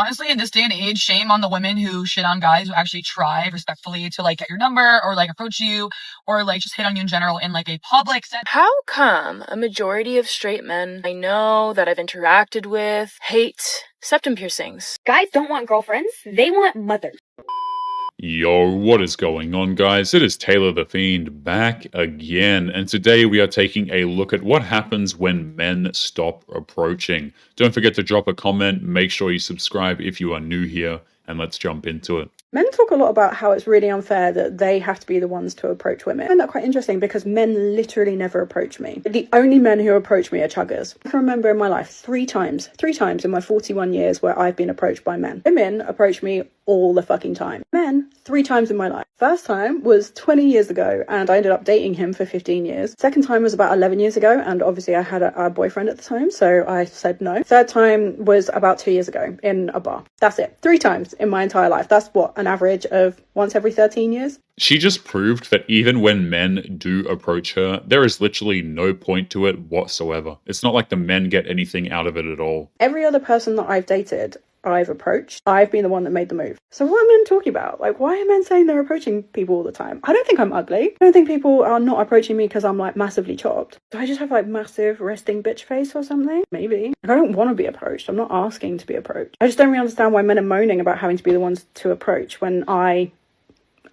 Honestly, in this day and age, shame on the women who shit on guys who actually try respectfully to like get your number or like approach you or like just hit on you in general in like a public setting. How come a majority of straight men I know that I've interacted with hate septum piercings? Guys don't want girlfriends, they want mothers. Yo, what is going on, guys? It is Taylor the Fiend back again, and today we are taking a look at what happens when men stop approaching. Don't forget to drop a comment, make sure you subscribe if you are new here, and let's jump into it. Men talk a lot about how it's really unfair that they have to be the ones to approach women. I find that quite interesting because men literally never approach me. The only men who approach me are chuggers. I can remember in my life three times in my 41 years where I've been approached by men. Women approach me all the fucking time. Men, 3 times in my life. First time was 20 years ago and I ended up dating him for 15 years. Second time was about 11 years ago and obviously I had a boyfriend at the time, so I said no. Third time was about 2 years ago in a bar. That's it. 3 times in my entire life. That's what, an average of once every 13 years? She just proved that even when men do approach her, there is literally no point to it whatsoever. It's not like the men get anything out of it at all. Every other person that I've dated, I've approached. I've been the one that made the move. So what are men talking about? Like, why are men saying they're approaching people all the time? I don't think I'm ugly. I don't think people are not approaching me because I'm like massively chopped. Do I just have like massive resting bitch face or something? Maybe. Like, I don't want to be approached. I'm not asking to be approached. I just don't really understand why men are moaning about having to be the ones to approach when I,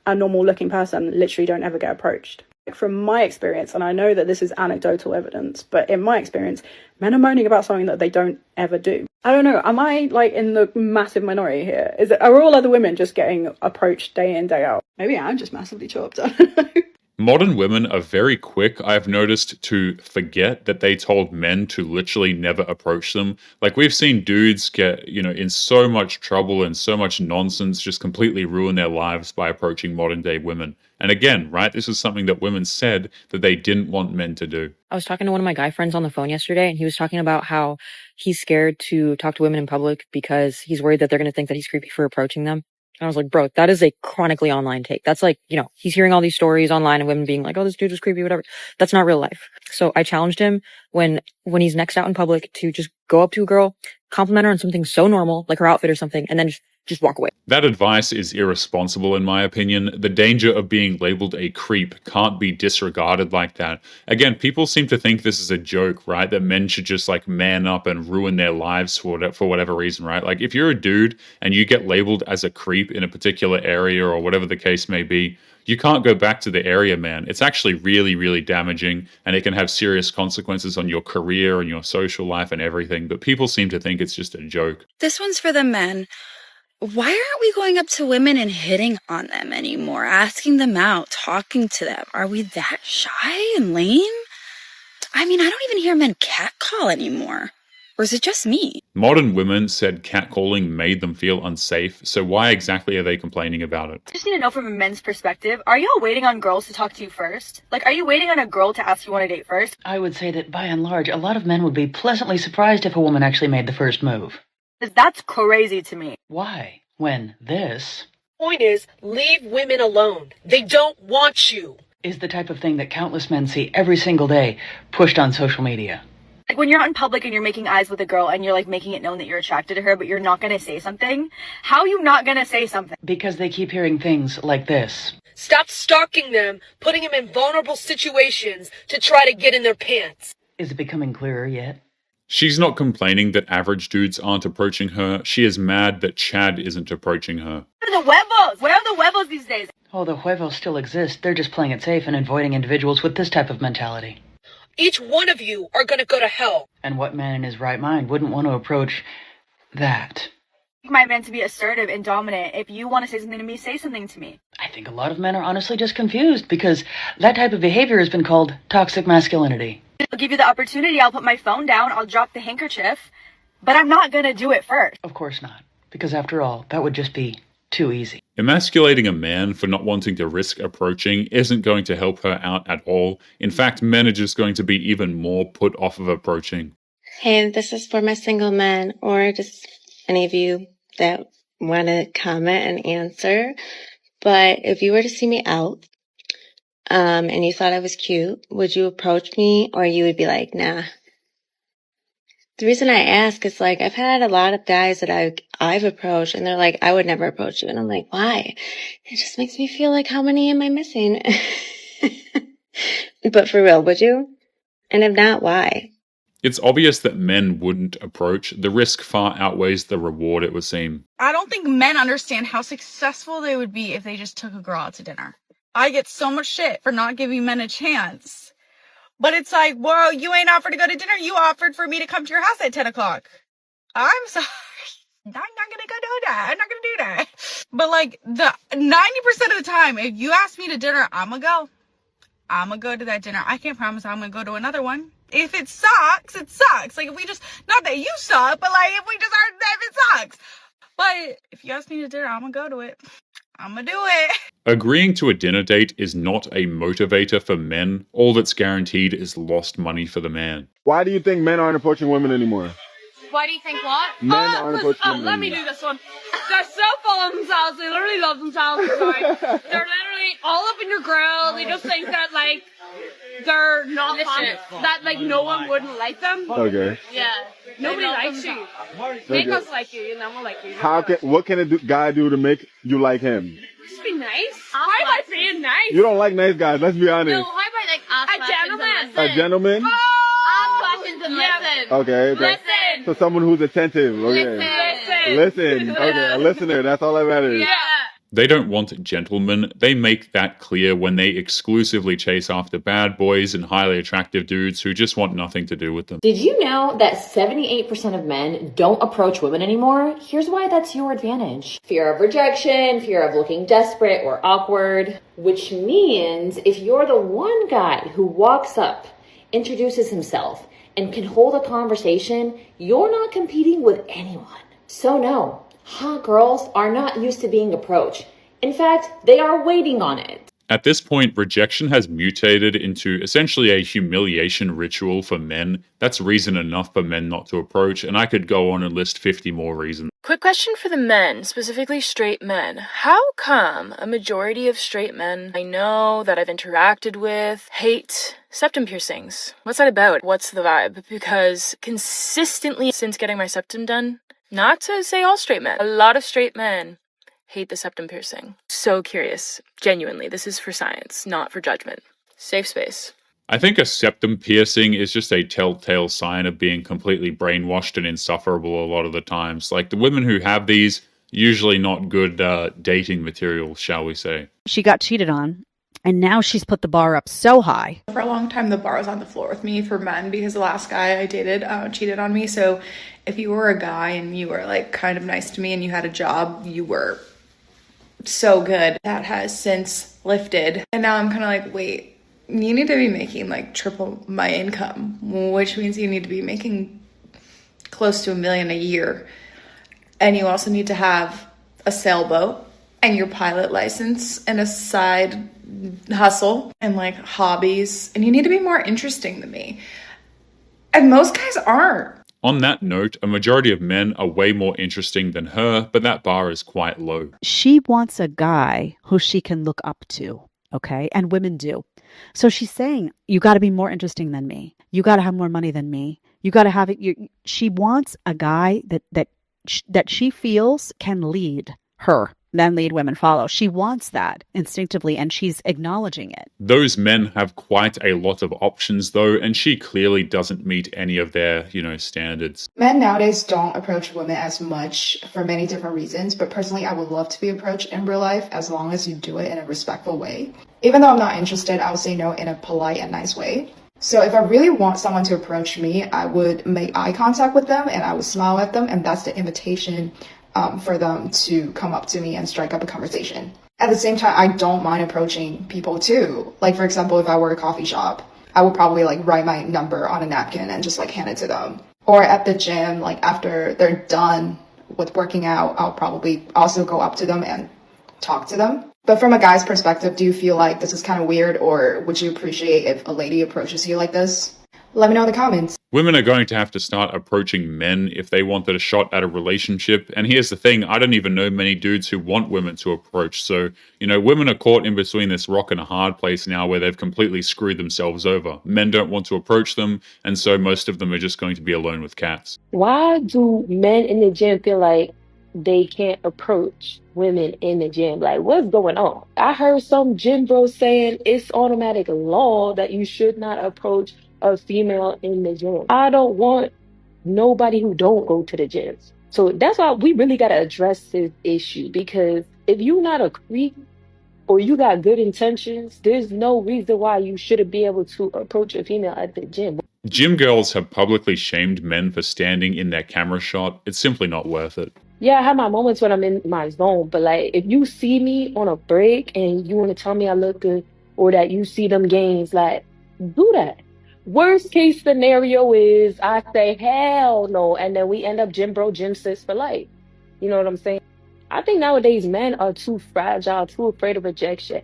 a normal looking person, literally don't ever get approached. From my experience, and I know that this is anecdotal evidence, but in my experience, men are moaning about something that they don't ever do. I don't know, am I like in the massive minority here? Are all other women just getting approached day in, day out? Maybe I'm just massively chopped, I don't know. Modern women are very quick, I've noticed, to forget that they told men to literally never approach them. Like, we've seen dudes get, in so much trouble and so much nonsense, just completely ruin their lives by approaching modern day women. And again, right, this is something that women said that they didn't want men to do. I was talking to one of my guy friends on the phone yesterday, and he was talking about how he's scared to talk to women in public because he's worried that they're going to think that he's creepy for approaching them. And I was like, bro, that is a chronically online take. That's like, he's hearing all these stories online and women being like, oh, this dude was creepy, whatever. That's not real life. So I challenged him when he's next out in public to just go up to a girl, compliment her on something so normal, like her outfit or something, and then just walk away. That advice is irresponsible in my opinion. The danger of being labeled a creep can't be disregarded like that. Again, people seem to think this is a joke, right? That men should just like man up and ruin their lives for whatever reason, right? Like, if you're a dude and you get labeled as a creep in a particular area or whatever the case may be, you can't go back to the area, man. It's actually really, really damaging, and it can have serious consequences on your career and your social life and everything. But people seem to think it's just a joke. This one's for the men. Why aren't we going up to women and hitting on them anymore? Asking them out, talking to them? Are we that shy and lame? I mean, I don't even hear men catcall anymore. Or is it just me? Modern women said catcalling made them feel unsafe, so why exactly are they complaining about it? I just need to know from a men's perspective, are y'all waiting on girls to talk to you first? Like, are you waiting on a girl to ask you on a date first? I would say that by and large, a lot of men would be pleasantly surprised if a woman actually made the first move. That's crazy to me. Why? When this... Point is, leave women alone. They don't want you. ...is the type of thing that countless men see every single day pushed on social media. Like, when you're out in public and you're making eyes with a girl and you're like making it known that you're attracted to her, but you're not going to say something, how are you not going to say something? Because they keep hearing things like this. Stop stalking them, putting them in vulnerable situations to try to get in their pants. Is it becoming clearer yet? She's not complaining that average dudes aren't approaching her. She is mad that Chad isn't approaching her. Where are the huevos? Where are the huevos these days? Oh, the huevos still exist. They're just playing it safe and avoiding individuals with this type of mentality. Each one of you are going to go to hell. And what man in his right mind wouldn't want to approach that? My man to be assertive and dominant. If you want to say something to me, say something to me. I think a lot of men are honestly just confused because that type of behavior has been called toxic masculinity. I'll give you the opportunity. I'll put my phone down. I'll drop the handkerchief. But I'm not going to do it first. Of course not. Because after all, that would just be too easy. Emasculating a man for not wanting to risk approaching isn't going to help her out at all. In fact, men are just going to be even more put off of approaching. Hey, this is for my single men, or just any of you that want to comment and answer. But if you were to see me out, and you thought I was cute, would you approach me, or you would be like, nah? The reason I ask is, like, I've had a lot of guys that I've approached, and they're like, I would never approach you. And I'm like, why? It just makes me feel like, how many am I missing? But for real, would you? And if not, why? It's obvious that men wouldn't approach. The risk far outweighs the reward, it would seem. I don't think men understand how successful they would be if they just took a girl out to dinner. I get so much shit for not giving men a chance. But it's like, whoa, you ain't offered to go to dinner. You offered for me to come to your house at 10 o'clock. I'm sorry. I'm not gonna go do that. I'm not gonna do that. But like the 90% of the time, if you ask me to dinner, I'm gonna go to that dinner. I can't promise I'm gonna go to another one. If it sucks, it sucks. Like if we just, not that you suck, but like if we just aren't, if it sucks. But if you ask me to dinner, I'm gonna go to it. I'm gonna do it. Agreeing to a dinner date is not a motivator for men. All that's guaranteed is lost money for the man. Why do you think men aren't approaching women anymore? Why do you think what? Men aren't approaching women let me anymore. do this one. They're so full of themselves. They literally love themselves. Sorry. They're literally all up in your grill. They just think that like they're not fun. That like no one wouldn't like them. Okay. Yeah. Nobody likes you. Make us like you, and then we'll like you. What can a guy do to make you like him? Just be nice. Why am I being nice? You don't like nice guys, let's be honest. No, how about like ask a gentleman? A gentleman? Ask questions and listen. Okay. Listen. So someone who's attentive. Okay. Listen. Okay, a listener, that's all that matters. Yeah. They don't want gentlemen. They make that clear when they exclusively chase after bad boys and highly attractive dudes who just want nothing to do with them. Did you know that 78% of men don't approach women anymore? Here's why that's your advantage. Fear of rejection, fear of looking desperate or awkward, which means if you're the one guy who walks up, introduces himself, and can hold a conversation, you're not competing with anyone. So no. Hot girls are not used to being approached. In fact, they are waiting on it. At this point, rejection has mutated into essentially a humiliation ritual for men. That's reason enough for men not to approach, and I could go on and list 50 more reasons. Quick question for the men, specifically straight men. How come a majority of straight men I know that I've interacted with hate septum piercings? What's that about? What's the vibe? Because consistently since getting my septum done, not to say all straight men, a lot of straight men hate the septum piercing. So curious. Genuinely, this is for science, not for judgment. Safe space. I think a septum piercing is just a telltale sign of being completely brainwashed and insufferable a lot of the times. Like the women who have these, usually not good dating material, shall we say. She got cheated on. And now she's put the bar up so high. For a long time, the bar was on the floor with me for men because the last guy I dated cheated on me. So if you were a guy and you were like kind of nice to me and you had a job, you were so good. That has since lifted. And now I'm kind of like, wait, you need to be making like triple my income, which means you need to be making close to $1 million a year. And you also need to have a sailboat and your pilot license and a side hustle and like hobbies, and you need to be more interesting than me. And most guys aren't. On that note, a majority of men are way more interesting than her, but that bar is quite low. She wants a guy who she can look up to, okay? And women do. So she's saying, you got to be more interesting than me. You got to have more money than me. You got to have it. She wants a guy that she feels can lead her. Men lead, women follow. She wants that instinctively, and she's acknowledging it. Those men have quite a lot of options, though, and she clearly doesn't meet any of their, standards. Men nowadays don't approach women as much for many different reasons, but personally, I would love to be approached in real life as long as you do it in a respectful way. Even though I'm not interested, I would say no in a polite and nice way. So if I really want someone to approach me, I would make eye contact with them and I would smile at them, and that's the invitation for them to come up to me and strike up a conversation. At the same time, I don't mind approaching people too. Like, for example, if I were a coffee shop, I would probably write my number on a napkin and just hand it to them. Or at the gym, after they're done with working out, I'll probably also go up to them and talk to them. But from a guy's perspective, do you feel like this is kind of weird, or would you appreciate if a lady approaches you like this? Let me know in the comments. Women are going to have to start approaching men if they wanted a shot at a relationship. And here's the thing, I don't even know many dudes who want women to approach. So, women are caught in between this rock and a hard place now where they've completely screwed themselves over. Men don't want to approach them, and so most of them are just going to be alone with cats. Why do men in the gym feel like they can't approach women in the gym. Like, what's going on? I heard some gym bro saying it's automatic law that you should not approach a female in the gym. I don't want nobody who don't go to the gym. So that's why we really got to address this issue, because if you're not a creep or you got good intentions, there's no reason why you shouldn't be able to approach a female at the gym. Gym girls have publicly shamed men for standing in their camera shot. It's simply not worth it. Yeah, I have my moments when I'm in my zone, but like if you see me on a break and you want to tell me I look good or that you see them gains, like do that. Worst case scenario is I say hell no, and then we end up gym bro, gym sis for life. You know what I'm saying? I think nowadays men are too fragile, too afraid of rejection.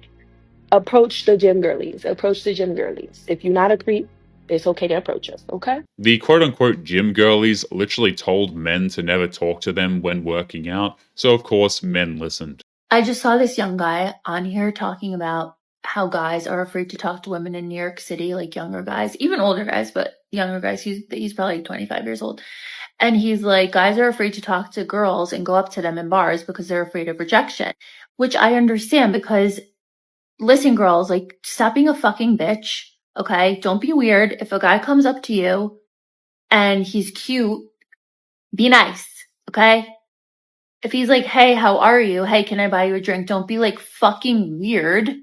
Approach the gym girlies. Approach the gym girlies. If you're not a creep, it's okay to approach us, okay? The quote-unquote gym girlies literally told men to never talk to them when working out, so of course men listened. I just saw this young guy on here talking about how guys are afraid to talk to women in New York City, like younger guys, even older guys, but younger guys. He's probably 25 years old. And he's like, guys are afraid to talk to girls and go up to them in bars because they're afraid of rejection, which I understand because listen, girls, like stop being a fucking bitch. Okay. Don't be weird. If a guy comes up to you and he's cute, be nice. Okay. If he's like, hey, how are you? Hey, can I buy you a drink? Don't be like fucking weird.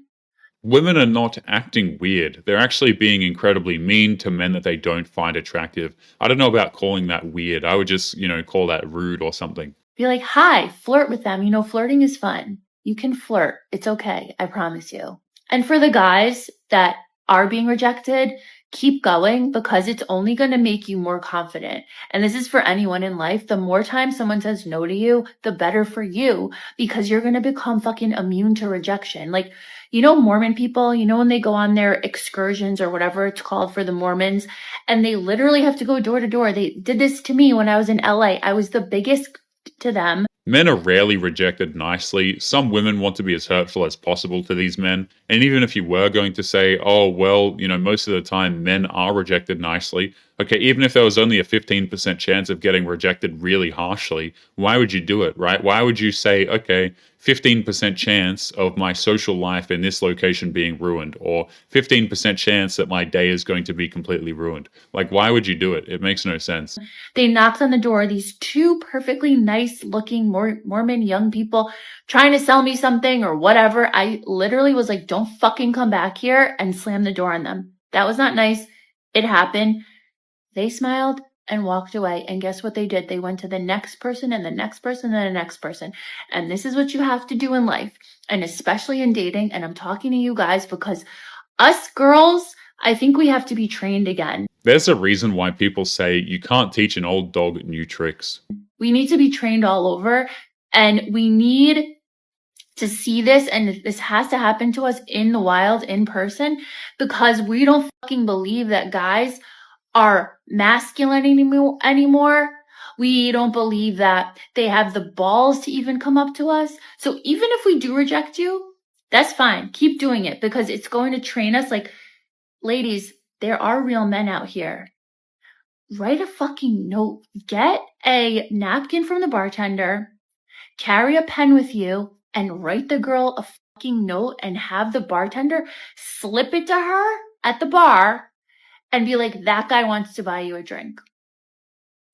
Women are not acting weird. They're actually being incredibly mean to men that they don't find attractive. I don't know about calling that weird. I would just, call that rude or something. Be like, hi, flirt with them. You know, flirting is fun. You can flirt. It's okay. I promise you. And for the guys that are being rejected, keep going because it's only going to make you more confident. And this is for anyone in life. The more time someone says no to you, the better for you because you're going to become fucking immune to rejection. Like, you know, Mormon people, you know, when they go on their excursions or whatever it's called for the Mormons, and they literally have to go door to door. They did this to me when I was in LA. I was the biggest to them. Men are rarely rejected nicely. Some women want to be as hurtful as possible to these men. And even if you were going to say, oh, well, most of the time men are rejected nicely. Okay, even if there was only a 15% chance of getting rejected really harshly, why would you do it, right? Why would you say, okay, 15% chance of my social life in this location being ruined, or 15% chance that my day is going to be completely ruined? Like, why would you do it? It makes no sense. They knocked on the door, these two perfectly nice looking Mormon young people trying to sell me something or whatever. I literally was like, don't fucking come back here, and slam the door on them. That was not nice. It happened. They smiled and walked away. And guess what they did? They went to the next person and the next person and the next person. And this is what you have to do in life, and especially in dating. And I'm talking to you guys because us girls, I think we have to be trained again. There's a reason why people say you can't teach an old dog new tricks. We need to be trained all over, and we need to see this, and this has to happen to us in the wild, in person, because we don't fucking believe that guys are masculine anymore. We don't believe that they have the balls to even come up to us. So even if we do reject you, that's fine. Keep doing it because it's going to train us. Like, ladies, there are real men out here. Write a fucking note. Get a napkin from the bartender. Carry a pen with you and write the girl a fucking note and have the bartender slip it to her at the bar and be like, that guy wants to buy you a drink.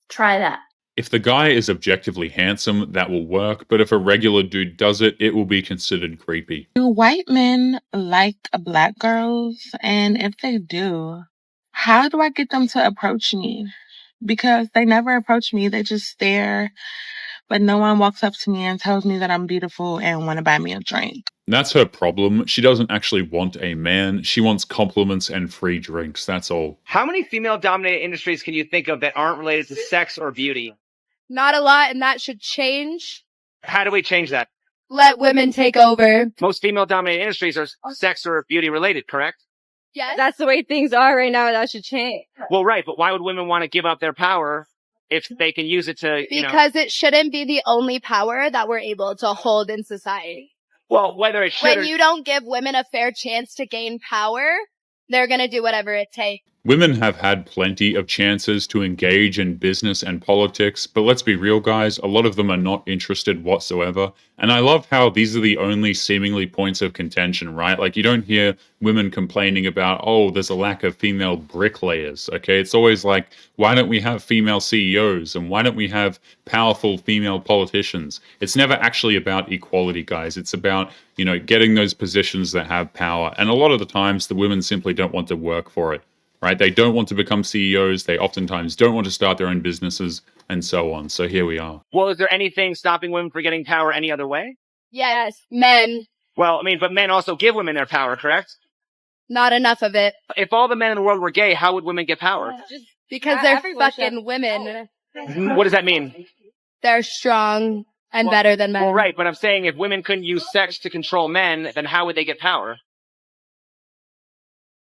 Try that. If the guy is objectively handsome, that will work, but if a regular dude does it, it will be considered creepy. Do white men like black girls? And if they do, how do I get them to approach me? Because they never approach me. They just stare, but no one walks up to me and tells me that I'm beautiful and want to buy me a drink. That's her problem. She doesn't actually want a man. She wants compliments and free drinks. That's all. How many female-dominated industries can you think of that aren't related to sex or beauty? Not a lot, and that should change. How do we change that? Let women take over. Most female-dominated industries are sex or beauty related, correct? Yes. That's the way things are right now. That should change. Well, right, but why would women want to give up their power if they can use it to, Because it shouldn't be the only power that we're able to hold in society. Well, whether it should When you don't give women a fair chance to gain power, they're going to do whatever it takes. Women have had plenty of chances to engage in business and politics, but let's be real, guys, a lot of them are not interested whatsoever. And I love how these are the only seemingly points of contention, right? Like, you don't hear women complaining about, oh, there's a lack of female bricklayers, okay? It's always like, why don't we have female CEOs? And why don't we have powerful female politicians? It's never actually about equality, guys. It's about, getting those positions that have power. And a lot of the times, the women simply don't want to work for it. Right? They don't want to become CEOs. They oftentimes don't want to start their own businesses and so on. So here we are. Well, is there anything stopping women from getting power any other way? Yes, men. Well, I mean, but men also give women their power, correct? Not enough of it. If all the men in the world were gay, how would women get power? Because they're fucking women. What does that mean? They're strong and better than men. Well, right, but I'm saying if women couldn't use sex to control men, then how would they get power?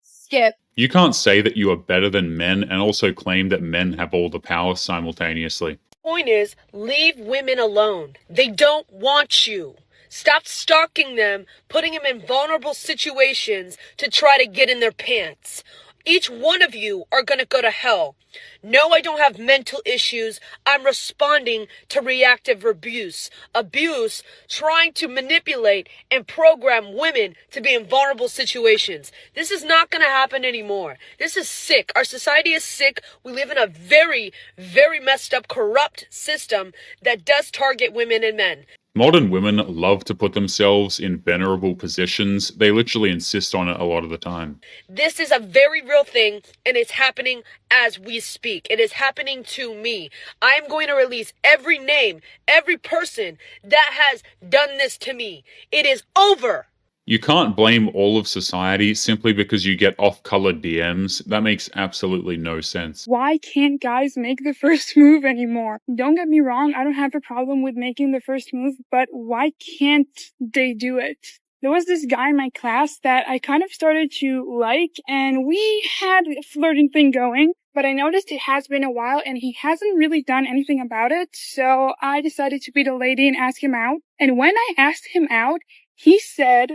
Skip. You can't say that you are better than men and also claim that men have all the power simultaneously. Point is, leave women alone. They don't want you. Stop stalking them, putting them in vulnerable situations to try to get in their pants. Each one of you are going to go to hell. No, I don't have mental issues. I'm responding to reactive abuse. Abuse trying to manipulate and program women to be in vulnerable situations. This is not going to happen anymore. This is sick. Our society is sick. We live in a very, very messed up, corrupt system that does target women and men. Modern women love to put themselves in venerable positions. They literally insist on it a lot of the time. This is a very real thing, and it's happening as we speak. It is happening to me. I am going to release every name, every person that has done this to me. It is over. You can't blame all of society simply because you get off-colored DMs. That makes absolutely no sense. Why can't guys make the first move anymore? Don't get me wrong, I don't have a problem with making the first move, but why can't they do it? There was this guy in my class that I kind of started to like, and we had a flirting thing going, but I noticed it has been a while and he hasn't really done anything about it, so I decided to be the lady and ask him out. And when I asked him out, he said,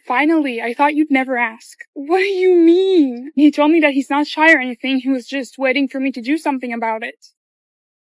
"Finally, I thought you'd never ask." What do you mean? He told me that he's not shy or anything. He was just waiting for me to do something about it.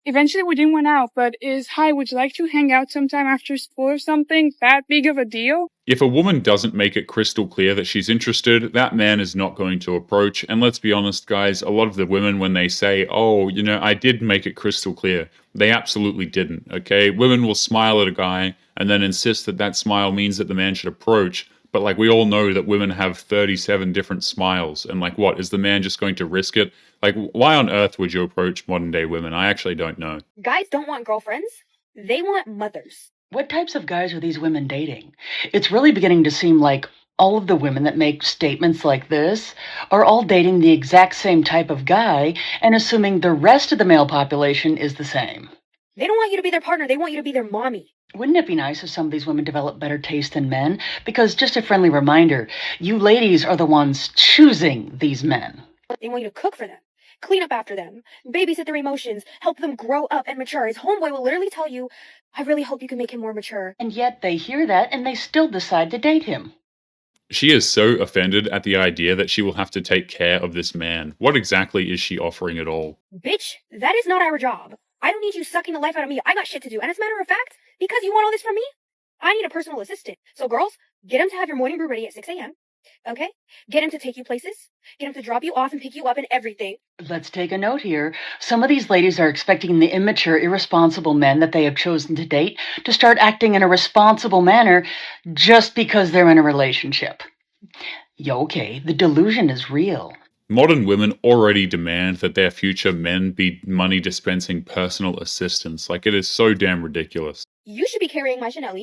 Eventually, we didn't went out, but hi, would you like to hang out sometime after school or something? That big of a deal? If a woman doesn't make it crystal clear that she's interested, that man is not going to approach. And let's be honest, guys, a lot of the women, when they say, oh, I did make it crystal clear, they absolutely didn't, okay? Women will smile at a guy and then insist that that smile means that the man should approach. But we all know that women have 37 different smiles. And what, is the man just going to risk it? Why on earth would you approach modern day women? I actually don't know. Guys don't want girlfriends. They want mothers. What types of guys are these women dating? It's really beginning to seem like all of the women that make statements like this are all dating the exact same type of guy and assuming the rest of the male population is the same. They don't want you to be their partner. They want you to be their mommy. Wouldn't it be nice if some of these women develop better taste than men? Because just a friendly reminder, you ladies are the ones choosing these men. They want you to cook for them, clean up after them, babysit their emotions, help them grow up and mature. His homeboy will literally tell you, I really hope you can make him more mature. And yet they hear that and they still decide to date him. She is so offended at the idea that she will have to take care of this man. What exactly is she offering at all? Bitch, that is not our job. I don't need you sucking the life out of me. I got shit to do. And as a matter of fact, because you want all this from me, I need a personal assistant. So girls, get him to have your morning brew ready at 6 a.m. Okay? Get him to take you places. Get him to drop you off and pick you up and everything. Let's take a note here. Some of these ladies are expecting the immature, irresponsible men that they have chosen to date to start acting in a responsible manner just because they're in a relationship. Okay, the delusion is real. Modern women already demand that their future men be money-dispensing personal assistants. It is so damn ridiculous. You should be carrying my Chanel.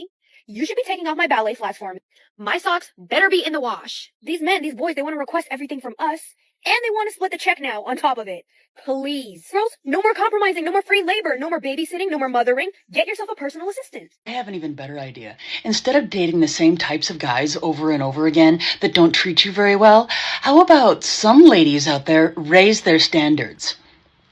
You should be taking off my ballet flats for me. My socks better be in the wash. These men, these boys, they want to request everything from us. And they want to split the check now on top of it. Please. Girls, no more compromising, no more free labor, no more babysitting, no more mothering. Get yourself a personal assistant. I have an even better idea. Instead of dating the same types of guys over and over again that don't treat you very well, how about some ladies out there raise their standards?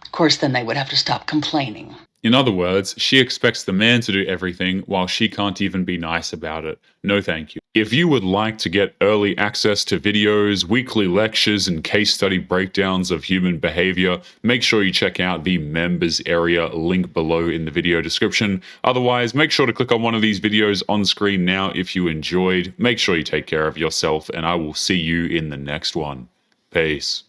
Of course, then they would have to stop complaining. In other words, she expects the man to do everything while she can't even be nice about it. No thank you. If you would like to get early access to videos, weekly lectures, and case study breakdowns of human behavior, make sure you check out the members area link below in the video description. Otherwise, make sure to click on one of these videos on screen now if you enjoyed. Make sure you take care of yourself, and I will see you in the next one. Peace.